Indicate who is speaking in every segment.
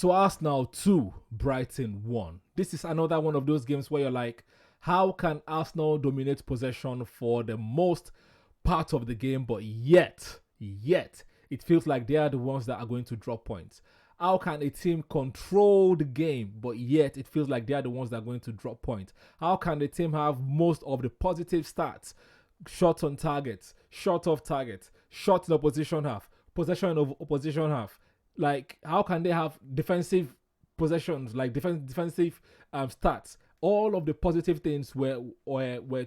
Speaker 1: So Arsenal 2, Brighton 1. This is another one of those games where you're like, how can Arsenal dominate possession for the most part of the game, but yet, it feels like they are the ones that are going to drop points? How can a team control the game, but yet it feels like they are the ones that are going to drop points? How can the team have most of the positive stats? Shots on targets, shot off targets, shots in opposition half, possession of opposition half. Like, how can they have defensive possessions, like defensive stats? All of the positive things were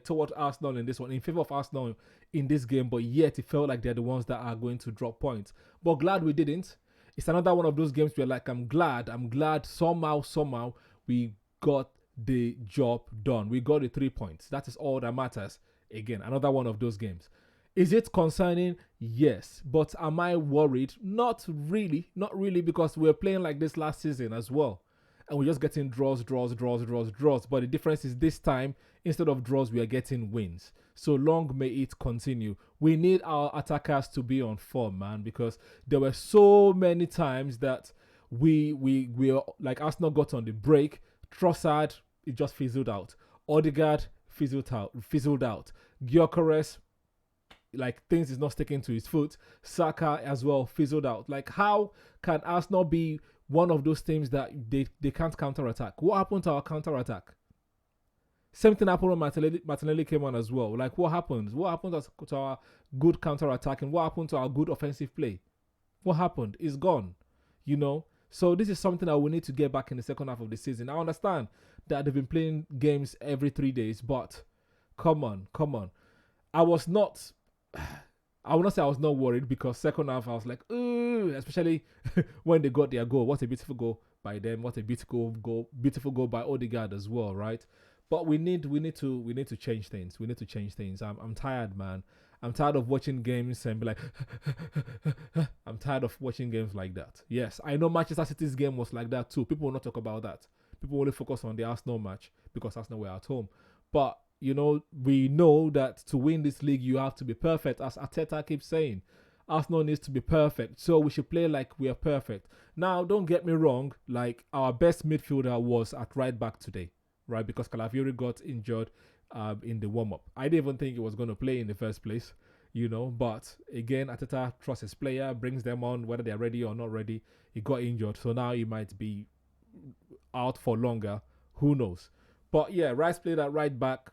Speaker 1: towards Arsenal in this one, in favor of Arsenal in this game, but yet it felt like they're the ones that are going to drop points. But glad we didn't. It's another one of those games where, like, I'm glad somehow we got the job done. We got the 3 points. That is all that matters. Again, another one of those games. Is it concerning? Yes. But am I worried? Not really, because we were playing like this last season as well. And we're just getting draws. But the difference is this time, instead of draws, we are getting wins. So long may it continue. We need our attackers to be on form, man, because there were so many times that we like, Arsenal got on the break. Trossard, it just fizzled out. Odegaard fizzled out. Gyokeres, like, things is not sticking to his foot. Saka as well fizzled out. Like, how can Arsenal be one of those teams that they can't counter-attack? What happened to our counter-attack? Same thing happened when Martinelli came on as well. Like, what happened? What happened to our good counter-attacking? What happened to our good offensive play? What happened? It's gone, you know? So this is something that we need to get back in the second half of the season. I understand that they've been playing games every 3 days, but come on. I will not say I was not worried, because second half I was like, ooh, especially when they got their goal. What a beautiful goal by them. What a beautiful goal by Odegaard as well, right? But we need to change things. We need to change things. I'm tired, man. I'm tired of watching games and be like, I'm tired of watching games like that. Yes, I know Manchester City's game was like that too. People will not talk about that. People only focus on the Arsenal match because Arsenal were at home. But, you know, we know that to win this league, you have to be perfect, as Arteta keeps saying. Arsenal needs to be perfect, so we should play like we are perfect. Now, don't get me wrong, like, our best midfielder was at right back today, right? Because Calafiori got injured in the warm-up. I didn't even think he was going to play in the first place, you know. But again, Arteta trusts his player, brings them on whether they're ready or not ready. He got injured, so now he might be out for longer. Who knows? But yeah, Rice played at right back.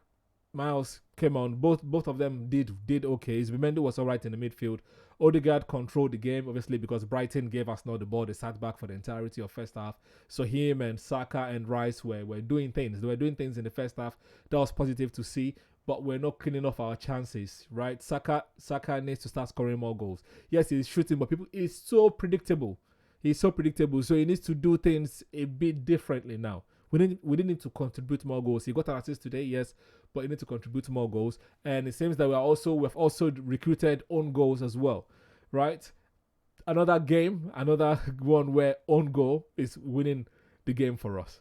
Speaker 1: Miles came on. Both of them did okay. Zubimendi was alright in the midfield. Odegaard controlled the game, obviously, because Brighton gave Arsenal the ball. They sat back for the entirety of first half. So him and Saka and Rice were doing things. They were doing things in the first half. That was positive to see. But we're not cleaning off our chances, right? Saka needs to start scoring more goals. Yes, he's shooting, but he's so predictable. He's so predictable. So he needs to do things a bit differently now. We didn't need to contribute more goals. He got an assist today, yes, but he needs to contribute more goals. And it seems that we've also recruited own goals as well, right? Another one where own goal is winning the game for us.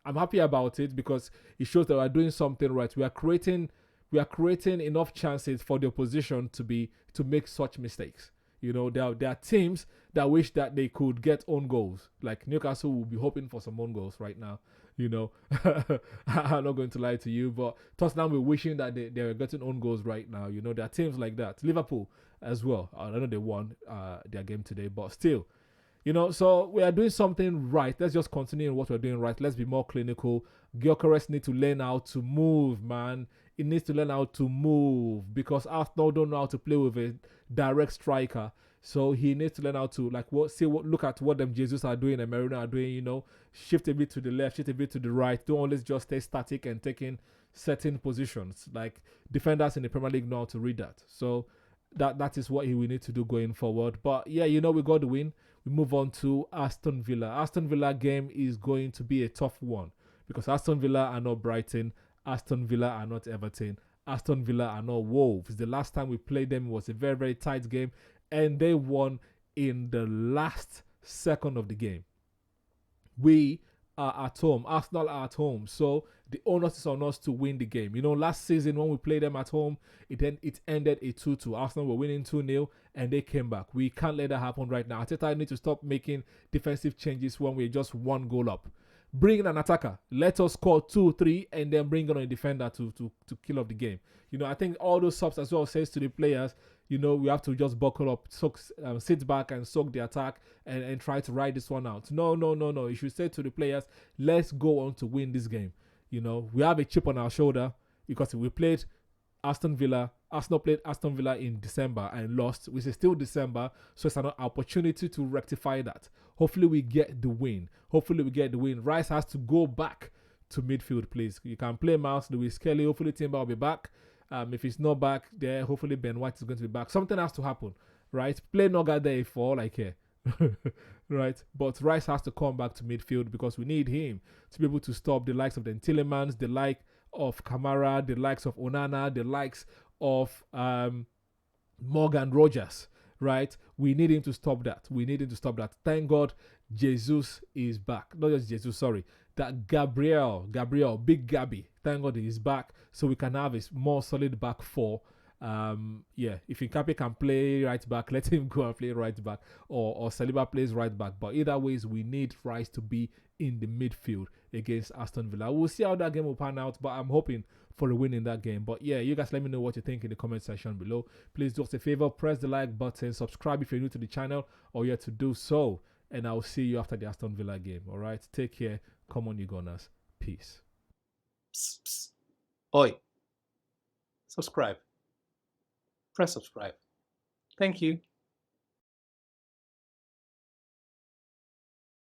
Speaker 1: I'm happy about it because it shows that we're doing something right. We are creating enough chances for the opposition to make such mistakes. You know, there are teams that wish that they could get own goals. Like Newcastle will be hoping for some own goals right now. You know, I'm not going to lie to you, but Tottenham will wishing that they were getting own goals right now. You know, there are teams like that. Liverpool as well. I know they won their game today, but still, you know, so we are doing something right. Let's just continue what we're doing right. Let's be more clinical. Gyokeres need to learn how to move, man. He needs to learn how to move because Arsenal don't know how to play with a direct striker. So he needs to learn how to look at what them Jesus are doing and Merino are doing, you know, shift a bit to the left, shift a bit to the right. Don't always just stay static and taking certain positions. Like defenders in the Premier League know how to read that. So that is what he will need to do going forward. But yeah, you know, we got the win. We move on to Aston Villa. Aston Villa game is going to be a tough one because Aston Villa are not Brighton. Aston Villa are not Everton. Aston Villa are not Wolves. The last time we played them was a very, very tight game and they won in the last second of the game. We are at home. Arsenal are at home. So the onus is on us to win the game. You know, last season when we played them at home, it ended a 2-2. Arsenal were winning 2-0 and they came back. We can't let that happen right now. Arteta need to stop making defensive changes when we're just one goal up. Bring in an attacker. Let us score 2-3 and then bring on a defender to kill off the game. You know, I think all those subs as well says to the players, you know, we have to just buckle up, sit back and soak the attack and try to ride this one out. No. You should say to the players, let's go on to win this game. You know, we have a chip on our shoulder because we played Aston Villa. Arsenal played Aston Villa in December and lost, which is still December, so it's an opportunity to rectify that. Hopefully we get the win. Rice has to go back to midfield, please. You can play Miles Lewis Kelly. Hopefully Timber will be back. If he's not back there, hopefully Ben White is going to be back. Something has to happen, right? Play Noga there for all I care. Right? But Rice has to come back to midfield because we need him to be able to stop the likes of the Tillemans, the like of Kamara, the likes of Onana, the likes of Morgan Rogers, right? We need him to stop that. Thank God Jesus is back. Not just Jesus, sorry. That Gabriel, Big Gabby, thank God he's back so we can have a more solid back four. If Nkapi can play right back, let him go and play right back, or Saliba plays right back. But either ways, we need Rice to be in the midfield against Aston Villa. We'll see how that game will pan out, but I'm hoping for a win in that game. But yeah, you guys let me know what you think in the comment section below. Please do us a favor, press the like button, subscribe if you're new to the channel or yet to do so, and I'll see you after the Aston Villa game. All right, take care. Come on, you Gunners. Peace.
Speaker 2: Psst, psst. Oi. Subscribe. Press subscribe. Thank you.